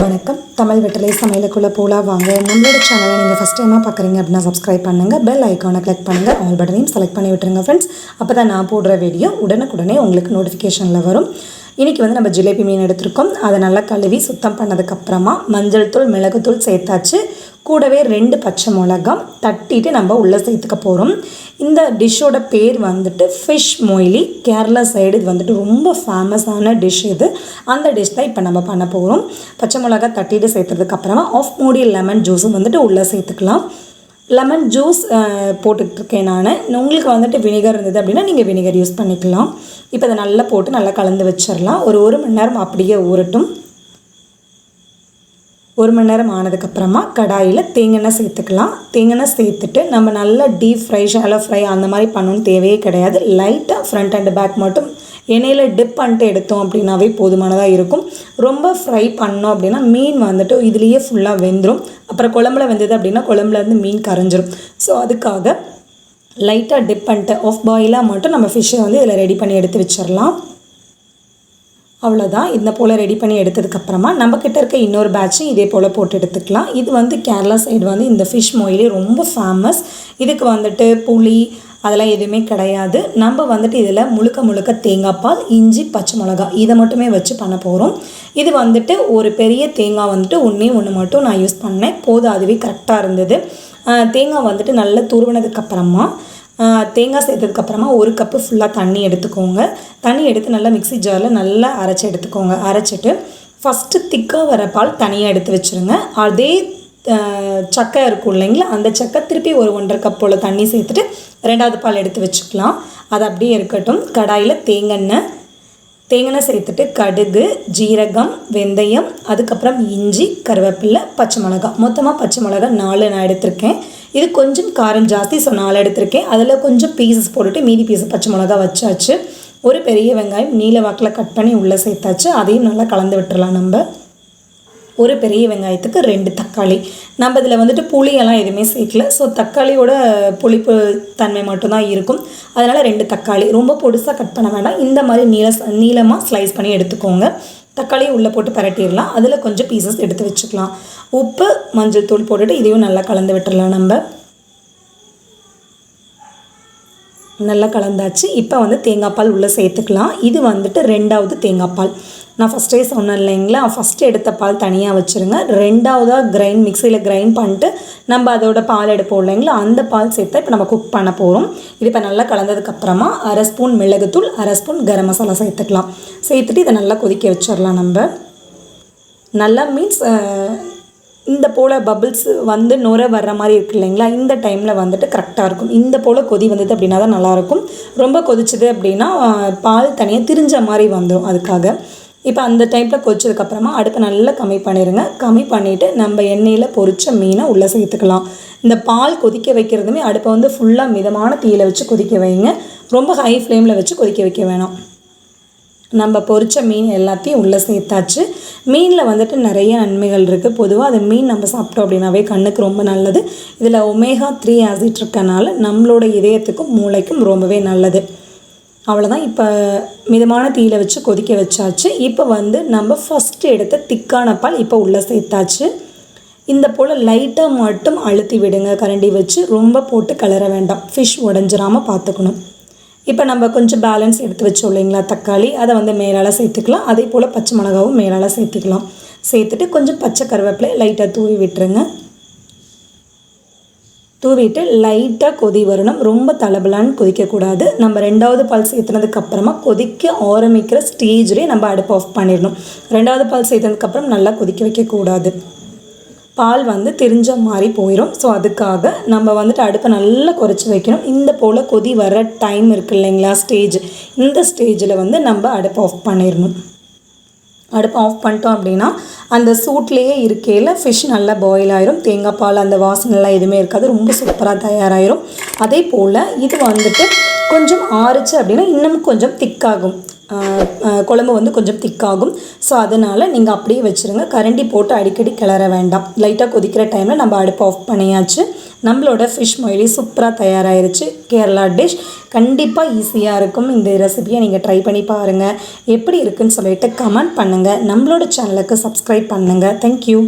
வணக்கம் தமிழ் வெற்றிலை சமையலுக்குள்ள போலாம் வாங்க. நம்மளோட சேனலை நீங்கள் ஃபஸ்ட் டைமாக பார்க்குறீங்க அப்படின்னா சப்ஸ்கிரைப் பண்ணுங்கள், பெல் ஐக்கானை கிளிக் பண்ணுங்கள், ஆல் பட்டனையும் செலக்ட் பண்ணி விட்டுருங்க ஃப்ரெண்ட்ஸ். அப்போ தான் நான் போடுற வீடியோ உடனுக்குடனே உங்களுக்கு நோட்டிஃபிகேஷனில் வரும். இன்றைக்கி வந்து நம்ம ஜிலேபி மீன் எடுத்திருக்கோம். அதை நல்லா கழுவி சுத்தம் பண்ணதுக்கப்புறமா மஞ்சள் தூள் மிளகுத்தூள் சேர்த்தாச்சு. கூடவே 2 பச்சை மிளகாய் தட்டிட்டு நம்ம உள்ளே சேர்த்துக்க போகிறோம். இந்த டிஷ்ஷோட பேர் வந்துட்டு ஃபிஷ் மொய்லி. கேரளா சைடு இது வந்துட்டு ரொம்ப ஃபேமஸான டிஷ் இது. அந்த டிஷ் தான் இப்போ நம்ம பண்ண போகிறோம். பச்சை மிளகாய் தட்டிட்டு சேர்த்ததுக்கப்புறமா ஆஃப் மூடி லெமன் ஜூஸும் வந்துட்டு உள்ளே சேர்த்துக்கலாம். லெமன் ஜூஸ் போட்டுட்ருக்கேன் நான். உங்களுக்கு வந்துட்டு வினிகர் இருந்தது அப்படின்னா நீங்கள் வினிகர் யூஸ் பண்ணிக்கலாம். இப்போ அதை நல்லா போட்டு நல்லா கலந்து வச்சிடலாம். ஒரு மணி நேரம் அப்படியே ஊறட்டும். 1 மணி நேரம் ஆனதுக்கப்புறமா கடாயில் தேங்காய் சேர்த்துக்கலாம். தேங்காய் சேர்த்துட்டு நம்ம நல்லா டீப் ஃப்ரை ஷாலோ ஃப்ரை அந்த மாதிரி பண்ணணும்னு தேவையே கிடையாது. லைட்டாக ஃப்ரண்ட் அண்ட் பேக் மட்டும் எண்ணெயில் டிப் பண்ணிட்டு எடுத்தோம் அப்படின்னாவே போதுமானதாக இருக்கும். ரொம்ப ஃப்ரை பண்ணோம் அப்படின்னா மீன் வந்துட்டு இதுலேயே ஃபுல்லாக வெந்துடும். அப்புறம் குழம்புல வெந்தது அப்படின்னா குழம்புலேருந்து மீன் கரைஞ்சிரும். ஸோ அதுக்காக லைட்டாக டிப் பண்ணிட்டு ஆஃப் பாயிலாக மட்டும் நம்ம ஃபிஷ்ஷை வந்து இதில் ரெடி பண்ணி எடுத்து வச்சிடலாம். அவ்வளோதான். இந்த போல் ரெடி பண்ணி எடுத்ததுக்கப்புறமா நம்மக்கிட்ட இருக்க இன்னொரு பேட்சும் இதே போல் போட்டு எடுத்துக்கலாம். இது வந்து கேரளா சைடு வந்து இந்த ஃபிஷ் மொய்லி ரொம்ப ஃபேமஸ். இதுக்கு வந்துட்டு புளி அதெல்லாம் எதுவுமே கிடையாது. நம்ம வந்துட்டு இதில் முழுக்க தேங்காய் பால், இஞ்சி, பச்சை மிளகாய் இதை மட்டுமே வச்சு பண்ண போகிறோம். இது வந்துட்டு ஒரு பெரிய தேங்காய் வந்துட்டு ஒன்று மட்டும் நான் யூஸ் பண்ணேன். போதும், அதுவே கரெக்டாக இருந்தது. தேங்காய் வந்துட்டு நல்லா துருவினதுக்கப்புறமா தேங்காய் சேர்த்ததுக்கப்புறமா 1 கப்பு ஃபுல்லாக தண்ணி எடுத்துக்கோங்க. தண்ணி எடுத்து நல்லா மிக்ஸி ஜாரில் நல்லா அரைச்சி எடுத்துக்கோங்க. அரைச்சிட்டு ஃபஸ்ட்டு திக்காக வர பால் தனியாக எடுத்து வச்சுருங்க. அதே சக்கை இருக்கும் இல்லைங்களா, அந்த சக்கை திருப்பி ஒரு 1.5 கப் போல் தண்ணி சேர்த்துட்டு 2வது பால் எடுத்து வச்சுக்கலாம். அது அப்படியே இருக்கட்டும். கடாயில் தேங்காய் சேர்த்துட்டு கடுகு, ஜீரகம், வெந்தயம், அதுக்கப்புறம் இஞ்சி, கருவேப்பிலை, பச்சை மிளகாய். மொத்தமாக பச்சை மிளகாய் 4 நான் எடுத்திருக்கேன். இது கொஞ்சம் காரம் ஜாஸ்தி, ஸோ 4 எடுத்திருக்கேன். அதில் கொஞ்சம் பீசஸ் போட்டுட்டு மீதி பீஸ் பச்சை மிளகாய் வச்சாச்சு. ஒரு பெரிய வெங்காயம் நீல வாக்கில் கட் பண்ணி உள்ளே சேர்த்தாச்சு. அதையும் நல்லா கலந்து விட்டுறலாம். நம்ம ஒரு பெரிய வெங்காயத்துக்கு 2 தக்காளி. நம்ம இதில் வந்துட்டு புளியெல்லாம் எதுவுமே சேர்க்கல. ஸோ தக்காளியோட புளிப்பு தன்மை மட்டும்தான் இருக்கும். அதனால் 2 தக்காளி ரொம்ப பொடுசாக கட் பண்ண வேண்டாம். இந்த மாதிரி நீளமாக ஸ்லைஸ் பண்ணி எடுத்துக்கோங்க. தக்காளியை உள்ளே போட்டு பரட்டிடலாம். அதில் கொஞ்சம் பீசஸ் எடுத்து வச்சுக்கலாம். உப்பு, மஞ்சள் தூள் போட்டுட்டு இதையும் நல்லா கலந்து விட்டுடலாம். நம்ம நல்லா கலந்தாச்சு. இப்போ வந்து தேங்காய் பால் உள்ளே சேர்த்துக்கலாம். இது வந்துட்டு 2வது தேங்காய் பால். நான் ஃபஸ்ட்டே சொன்னேன் இல்லைங்களா, ஃபஸ்ட்டு எடுத்த பால் தனியாக வச்சுருங்க. 2வதாக மிக்சியில் கிரைண்ட் பண்ணிட்டு நம்ம அதோட பால் எடுப்போம் இல்லைங்களா, அந்த பால் சேர்த்தா இப்போ நம்ம குக் பண்ண போகிறோம். இது இப்போ நல்லா கலந்ததுக்கப்புறமா 1/2 ஸ்பூன் மிளகுத்தூள், 1/2 ஸ்பூன் கரம் மசாலா சேர்த்துக்கலாம். சேர்த்துட்டு இதை நல்லா கொதிக்க வச்சிடலாம். நம்ம நல்லா மீன்ஸ் இந்த போல் பபிள்ஸ் வந்து நுர வர்ற மாதிரி இருக்குது இல்லைங்களா, இந்த டைமில் வந்துட்டு கரெக்டாக இருக்கும். இந்த போல் கொதி வந்தது அப்படின்னா தான் நல்லாயிருக்கும். ரொம்ப கொதிச்சது அப்படின்னா பால் தனியாக திரிஞ்ச மாதிரி வந்துடும். அதுக்காக இப்போ அந்த டைமில் கொதிச்சதுக்கப்புறமா அடுப்பை நல்லா கம்மி பண்ணிடுங்க. கம்மி பண்ணிவிட்டு நம்ம எண்ணெயில் பொரிச்ச மீனை உள்ளே சேர்த்துக்கலாம். இந்த பால் கொதிக்க வைக்கிறதுமே அடுப்பை வந்து ஃபுல்லாக மிதமான தீயில் வச்சு கொதிக்க வைங்க. ரொம்ப ஹை ஃப்ளேமில் வச்சு கொதிக்க வைக்க வேணாம். நம்ம பொரிச்ச மீன் எல்லாத்தையும் உள்ளே சேர்த்தாச்சு. மீனில் வந்துட்டு நிறைய நன்மைகள் இருக்குது. பொதுவாக அது மீன் நம்ம சாப்பிட்டோம் அப்படின்னாவே கண்ணுக்கு ரொம்ப நல்லது. இதில் ஒமேகா 3 ஆசிட் இருக்கனால நம்மளோட இதயத்துக்கும் மூளைக்கும் ரொம்பவே நல்லது. அவ்வளோதான். இப்போ மிதமான தீயில் வச்சு கொதிக்க வச்சாச்சு. இப்போ வந்து நம்ம ஃபஸ்ட்டு எடுத்த திக்கான பால் இப்போ உள்ளே சேர்த்தாச்சு. இந்த போல் லைட்டாக மட்டும் அழுத்தி விடுங்க கரண்டி வச்சு. ரொம்ப போட்டு கிளற வேண்டாம், ஃபிஷ் உடஞ்சிராமல் பார்த்துக்கணும். இப்போ நம்ம கொஞ்சம் பேலன்ஸ் எடுத்து வச்சோம் இல்லைங்களா தக்காளி, அதை வந்து மேலால் சேர்த்துக்கலாம். அதே போல் பச்சை மிளகாவும் மேலால் சேர்த்துக்கலாம். சேர்த்துட்டு கொஞ்சம் பச்சை கருவேப்பிலை லைட்டாக தூவி விட்டுருங்க. தூவிட்டு லைட்டாக கொதி வரணும். ரொம்ப தளபலான்னு கொதிக்கக்கூடாது. நம்ம 2வது பால் சேர்த்துனதுக்கப்புறமா கொதிக்க ஆரம்பிக்கிற ஸ்டேஜ்லேயே நம்ம அடுப்பு ஆஃப் பண்ணிடணும். 2வது பால் சேர்த்ததுக்கப்புறம் நல்லா கொதிக்க வைக்கக்கூடாது. பால் வந்து திரிஞ்ச மாதிரி போயிடும். ஸோ அதுக்காக நம்ம வந்துட்டு அடுப்பை நல்லா குறைச்சி வைக்கணும். இந்த போல் கொதி வர டைம் இருக்குது இல்லைங்களா, இந்த ஸ்டேஜில் வந்து நம்ம அடுப்பை ஆஃப் பண்ணிடணும். அடுப்பை ஆஃப் பண்ணிட்டோம் அப்படின்னா அந்த சூட்லேயே இருக்கையில் ஃபிஷ் நல்லா பாயில் ஆயிரும். தேங்காய் பால் அந்த வாசனைலாம் எதுவுமே இருக்காது. ரொம்ப சூப்பராக தயாராகிரும். அதே போல் இது வந்துட்டு கொஞ்சம் ஆறுச்சு அப்படின்னா இன்னும் கொஞ்சம் திக்காகும். குழம்பு வந்து கொஞ்சம் திக்காகும். ஸோ அதனால் நீங்கள் அப்படியே வச்சுருங்க. கரண்டி போட்டு அடிக்கடி கிளற வேண்டாம். லைட்டாக கொதிக்கிற டைமில் நம்ம அடுப்பு ஆஃப் பண்ணியாச்சு. நம்மளோட ஃபிஷ் மொய்லி சூப்பராக தயாராகிருச்சு. கேரளா டிஷ் கண்டிப்பாக ஈஸியாக இருக்கும். இந்த ரெசிபியை நீங்கள் ட்ரை பண்ணி பாருங்கள். எப்படி இருக்குன்னு சொல்லிட்டு கமெண்ட் பண்ணுங்கள். நம்மளோட சேனலுக்கு சப்ஸ்கிரைப் பண்ணுங்கள். தேங்க்யூ.